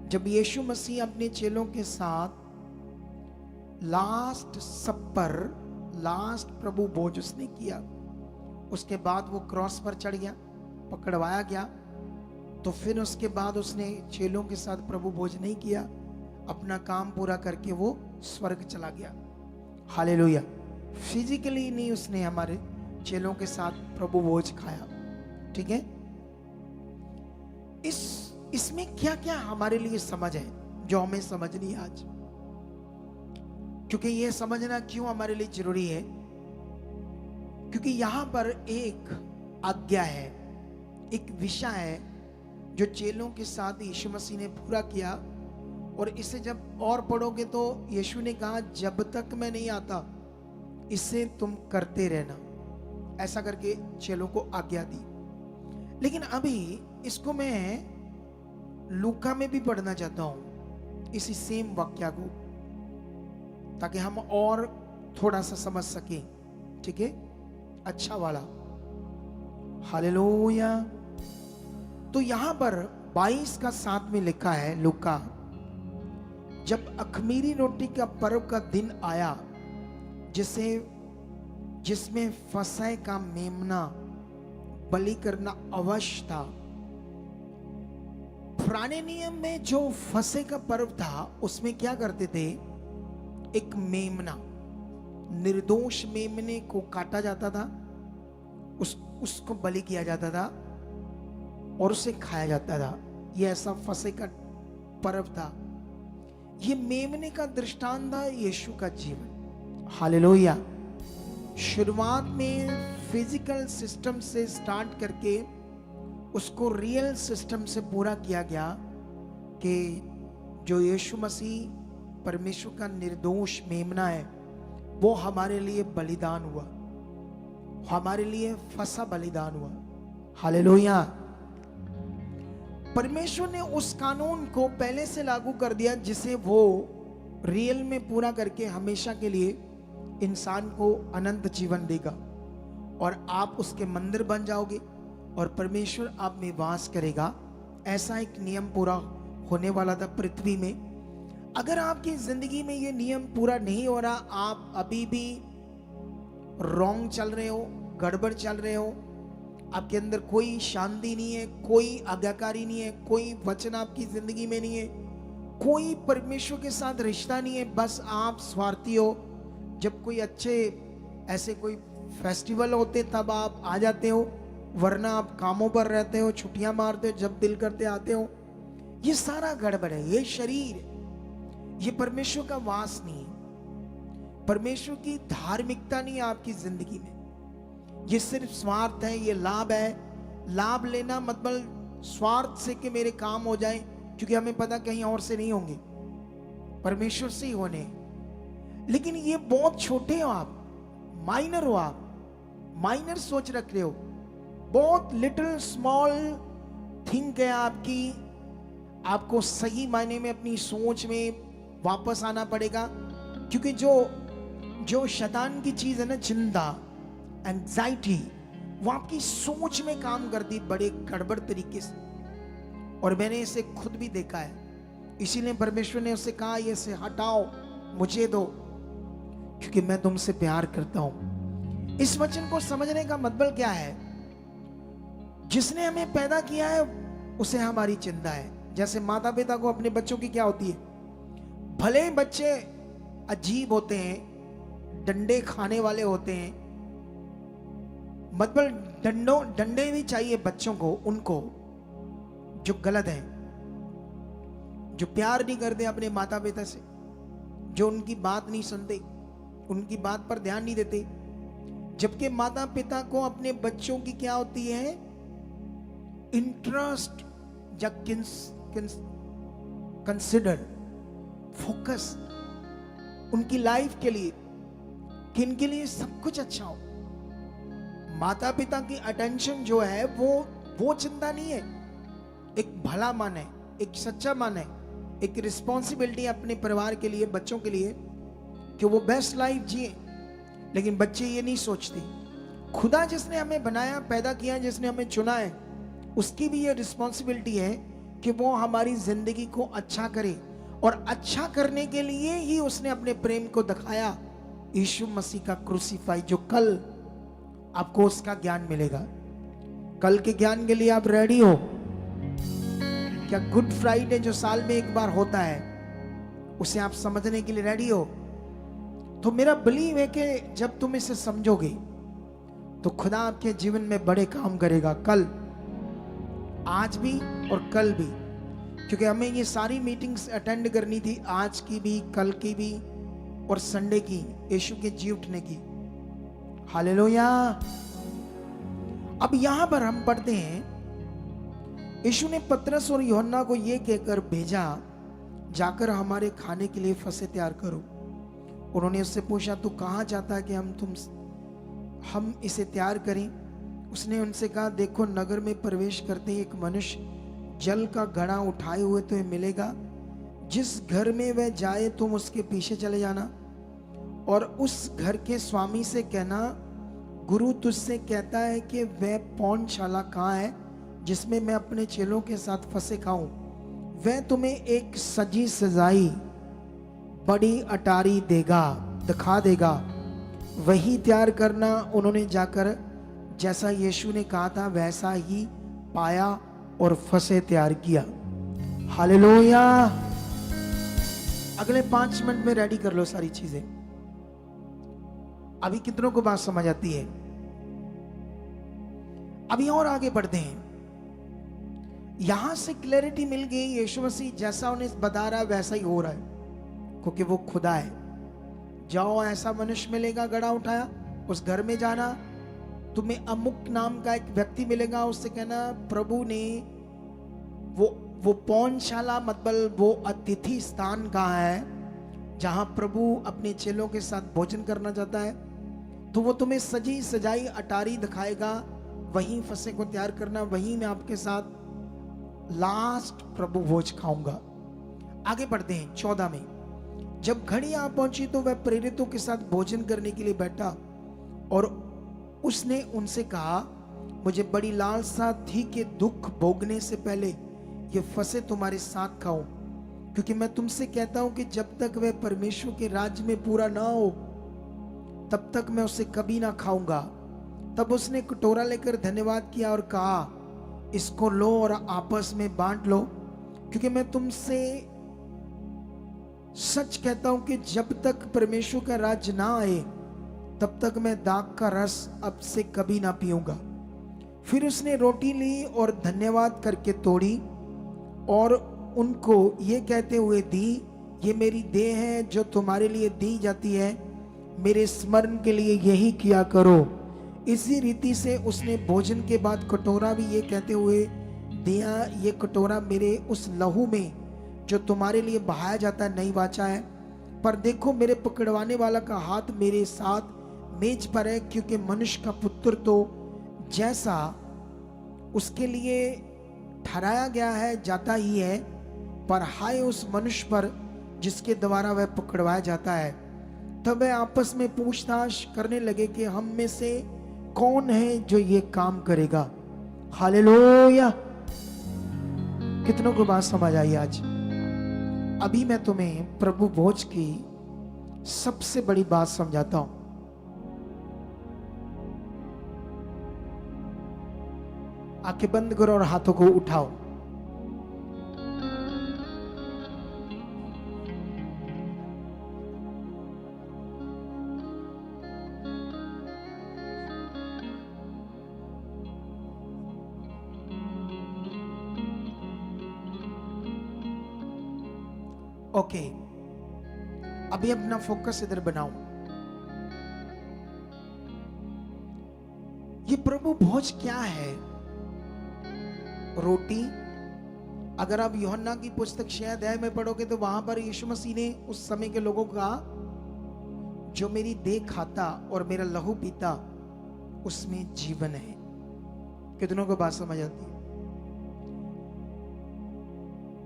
जब यीशु मसीह अपने चेलों के साथ लास्ट सप्पर, लास्ट प्रभु भोज उसने किया। उसके बाद वो क्रॉस पर चढ़ गया, पकड़वाया गया। तो फिर उसके बाद उसने चेलों के साथ प्रभु भोज नहीं किया, अपना काम पूरा करके वो स्वर्ग चला गया। हालेलुया। फिजिकली नहीं उसने हमारे चेलों के साथ प्रभु भोज खाया। ठीक है, इसमें क्या क्या हमारे लिए समझ है जो हमें समझनी है आज, क्योंकि ये समझना क्यों हमारे लिए जरूरी है, क्योंकि यहां पर एक आज्ञा है, एक विषय है जो चेलों के साथ यीशु मसीह ने पूरा किया। और इसे जब और पढ़ोगे तो यीशु ने कहा, जब तक मैं नहीं आता इसे तुम करते रहना, ऐसा करके चेलों को आज्ञा दी। लेकिन अभी इसको मैं लूका में भी पढ़ना चाहता हूं, इसी सेम वाक्य को, ताकि हम और थोड़ा सा समझ सकें। ठीक है, अच्छा वाला। हालेलुया। तो यहां पर 22 का 7 में लिखा है, लूका, जब अख़मीरी रोटी का पर्व का दिन आया जिसमें फसह का मेमना बलि करना अवश्य था। पुराने नियम में जो फसह का पर्व था उसमें क्या करते थे, एक मेमना, निर्दोष मेमने को काटा जाता था, उसको बलि किया जाता था और उसे खाया जाता था। यह ऐसा फसह का पर्व था। ये मेमने का दृष्टांत था यीशु का जीवन। हालेलुया। शुरुआत में फिजिकल सिस्टम से स्टार्ट करके उसको रियल सिस्टम से पूरा किया गया कि जो यीशु मसीह परमेश्वर का निर्दोष मेमना है, वो हमारे लिए बलिदान हुआ, हमारे लिए फसा बलिदान हुआ। हालेलुया। परमेश्वर ने उस कानून को पहले से लागू कर दिया जिसे वो रियल में पूरा करके हमेशा के लिए इंसान को अनंत जीवन देगा, और आप उसके मंदिर बन जाओगे और परमेश्वर आप में वास करेगा। ऐसा एक नियम पूरा होने वाला था पृथ्वी में। अगर आपकी जिंदगी में ये नियम पूरा नहीं हो रहा, आप अभी भी रॉन्ग चल रहे हो, गड़बड़ चल रहे हो, आपके अंदर कोई शांति नहीं है, कोई आज्ञाकारी नहीं है, कोई वचन आपकी जिंदगी में नहीं है, कोई परमेश्वर के साथ रिश्ता नहीं है, बस आप स्वार्थी हो। जब कोई अच्छे ऐसे कोई फेस्टिवल होते तब आप आ जाते हो, वरना आप कामों पर रहते हो, छुट्टियां मारते हो, जब दिल करते आते हो। ये सारा गड़बड़ है। ये शरीर, ये परमेश्वर का वास नहीं है, परमेश्वर की धार्मिकता नहीं है आपकी जिंदगी में। ये सिर्फ स्वार्थ है, ये लाभ है। लाभ लेना मतलब स्वार्थ से कि मेरे काम हो जाए, क्योंकि हमें पता कहीं और से नहीं होंगे, परमेश्वर से ही होने। लेकिन ये बहुत छोटे हो आप, माइनर हो आप, माइनर सोच रख रहे हो। बहुत लिटिल स्मॉल थिंक है आपकी। आपको सही मायने में अपनी सोच में वापस आना पड़ेगा, क्योंकि जो शैतान की चीज है ना, चिंता, एंजाइटी, वो आपकी सोच में काम करती बड़े गड़बड़ तरीके से। और मैंने इसे खुद भी देखा है, इसीलिए परमेश्वर ने उससे कहा ये से हटाओ, मुझे दो, क्योंकि मैं तुमसे प्यार करता हूं। इस वचन को समझने का मतलब क्या है? जिसने हमें पैदा किया है उसे हमारी चिंता है। जैसे माता पिता को अपने बच्चों की क्या होती है, भले बच्चे अजीब होते हैं, डंडे खाने वाले होते हैं, मतलब डंडे भी चाहिए बच्चों को, उनको जो गलत है, जो प्यार नहीं करते अपने माता पिता से, जो उनकी बात नहीं सुनते, उनकी बात पर ध्यान नहीं देते। जबकि माता पिता को अपने बच्चों की क्या होती है, इंटरेस्ट या कंसिडर, फोकस उनकी लाइफ के लिए, किन के लिए सब कुछ अच्छा हो। माता पिता की अटेंशन जो है वो चिंता नहीं है, एक भला मन है, एक सच्चा मन है, एक रिस्पॉन्सिबिलिटी अपने परिवार के लिए, बच्चों के लिए, कि वो बेस्ट लाइफ जिए। लेकिन बच्चे ये नहीं सोचते। खुदा जिसने हमें बनाया, पैदा किया, जिसने हमें चुना है, उसकी भी ये रिस्पॉन्सिबिलिटी है कि वो हमारी जिंदगी को अच्छा करे, और अच्छा करने के लिए ही उसने अपने प्रेम को दिखाया, यीशु मसीह का क्रूसीफाई, जो कल आपको उसका ज्ञान मिलेगा। कल के ज्ञान के लिए आप रेडी हो क्या? गुड फ्राइडे जो साल में एक बार होता है, उसे आप समझने के लिए रेडी हो? तो मेरा बिलीव है कि जब तुम इसे समझोगे तो खुदा आपके जीवन में बड़े काम करेगा, कल, आज भी और कल भी। क्योंकि हमें ये सारी मीटिंग्स अटेंड करनी थी, आज की भी, कल की भी और संडे की, यीशु के जी उठने की। हालेलुया। अब यहां पर हम पढ़ते हैं, यीशु ने पतरस और यूहन्ना को यह कहकर भेजा, जाकर हमारे खाने के लिए फसे तैयार करो। उन्होंने उससे पूछा, तू कहां चाहता है कि हम इसे तैयार करें? उसने उनसे कहा, देखो, नगर में प्रवेश करते ही एक मनुष्य जल का घड़ा उठाए हुए तुम्हें मिलेगा। जिस घर में वह जाए तुम उसके पीछे चले जाना, और उस घर के स्वामी से कहना, गुरु तुझसे कहता है कि वह पौंडशाला कहाँ है जिसमें मैं अपने चेलों के साथ फंसे खाऊं। वह तुम्हें एक सजी सजाई बड़ी अटारी दिखा देगा, वही तैयार करना। उन्होंने जाकर जैसा यीशु ने कहा था वैसा ही पाया और फंसे तैयार किया। हालेलुया। अगले 5 मिनट में रेडी कर लो सारी चीजें। अभी कितनों को बात समझ आती है? अभी और आगे बढ़ते हैं। यहां से क्लैरिटी मिल गई, यीशु मसीह जैसा उन्हें बता रहा है वैसा ही हो रहा है, क्योंकि वो खुदा है। जाओ, ऐसा मनुष्य मिलेगा गड़ा उठाया, उस घर में जाना, तुम्हें अमुक नाम का एक व्यक्ति मिलेगा, उससे कहना प्रभु ने वो पौनशाला मतलब वो अतिथि स्थान कहाँ है जहां प्रभु अपने चेलों के साथ भोजन करना चाहता है, तो वो तुम्हें सजी सजाई अटारी दिखाएगा, वहीं फंसे को तैयार करना, वहीं मैं आपके साथ लास्ट प्रभु भोज खाऊंगा। आगे बढ़ते हैं 14 में। जब घड़ी आ पहुंची तो वह प्रेरितों के साथ भोजन करने के लिए बैठा और उसने उनसे कहा, मुझे बड़ी लालसा थी कि दुख भोगने से पहले ये फंसे तुम्हारे साथ खाऊं, क्योंकि मैं तुमसे कहता हूं कि जब तक वह परमेश्वर के राज्य में पूरा ना हो तब तक मैं उसे कभी ना खाऊंगा। तब उसने कटोरा लेकर धन्यवाद किया और कहा, इसको लो और आपस में बांट लो, क्योंकि मैं तुमसे सच कहता हूं कि जब तक परमेश्वर का राज्य ना आए तब तक मैं दाख का रस अब से कभी ना पीऊंगा। फिर उसने रोटी ली और धन्यवाद करके तोड़ी और उनको ये कहते हुए दी, ये मेरी देह है जो तुम्हारे लिए दी जाती है, मेरे स्मरण के लिए यही किया करो। इसी रीति से उसने भोजन के बाद कटोरा भी ये कहते हुए दिया, ये कटोरा मेरे उस लहू में जो तुम्हारे लिए बहाया जाता है नई वाचा है। पर देखो, मेरे पकड़वाने वाला का हाथ मेरे साथ मेज पर है, क्योंकि मनुष्य का पुत्र तो जैसा उसके लिए ठहराया गया है जाता ही है, पर हाय उस मनुष्य पर जिसके द्वारा वह पकड़वाया जाता है। तब वह आपस में पूछताछ करने लगे कि हम में से कौन है जो ये काम करेगा। हालेलुया। कितनों को बात समझ आई आज? अभी मैं तुम्हें प्रभु भोज की सबसे बड़ी बात समझाता हूं। आंखें बंद करो और हाथों को उठाओ। ओके, अभी अपना फोकस इधर बनाओ। ये प्रभु भोज क्या है? रोटी। अगर आप यूहन्ना की पुस्तक 6 अध्याय में पढ़ोगे तो वहां पर यीशु मसीह ने उस समय के लोगों को कहा, जो मेरी देह खाता और मेरा लहू पीता उसमें जीवन है। कितनों को बात समझ आती है?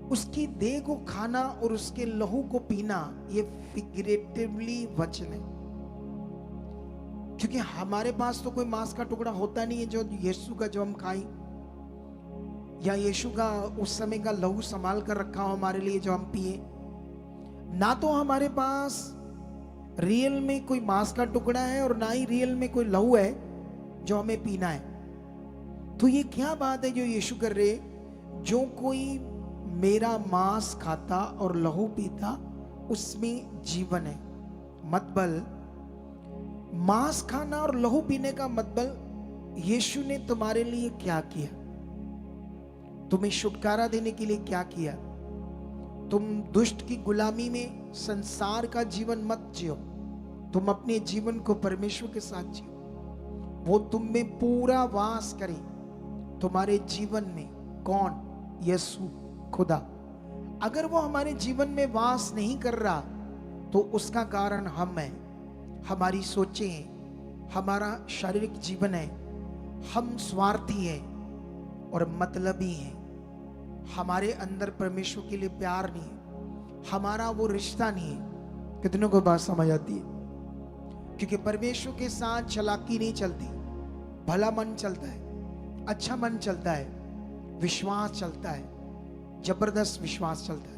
उसकी देह को खाना और उसके लहू को पीना ये फिगरेटिवली वचन है, क्योंकि हमारे पास तो कोई मांस का टुकड़ा होता नहीं है जो यीशु का जो हम खाएं, या यीशु का उस समय का लहू संभाल कर रखा हो हमारे लिए जो हम पिए। ना तो हमारे पास रियल में कोई मांस का टुकड़ा है और ना ही रियल में कोई लहू है जो हमें पीना है। तो ये क्या बात है जो यीशु कर रहे? जो कोई मेरा मांस खाता और लहू पीता उसमें जीवन है। मतलब मांस खाना और लहू पीने का मतलब यीशु ने तुम्हारे लिए क्या किया, तुम्हें छुटकारा देने के लिए क्या किया। तुम दुष्ट की गुलामी में संसार का जीवन मत जियो, तुम अपने जीवन को परमेश्वर के साथ जियो, वो तुम में पूरा वास करे। तुम्हारे जीवन में कौन? यीशु खुदा। अगर वो हमारे जीवन में वास नहीं कर रहा तो उसका कारण हम हैं, हमारी सोचें हैं, हमारा शारीरिक जीवन है। हम स्वार्थी हैं और मतलबी हैं। हमारे अंदर परमेश्वर के लिए प्यार नहीं है, हमारा वो रिश्ता नहीं है। कितनों को बात समझ आती है? क्योंकि परमेश्वर के साथ चालाकी नहीं चलती, भला मन चलता है, अच्छा मन चलता है, विश्वास चलता है, जबरदस्त विश्वास चलता है।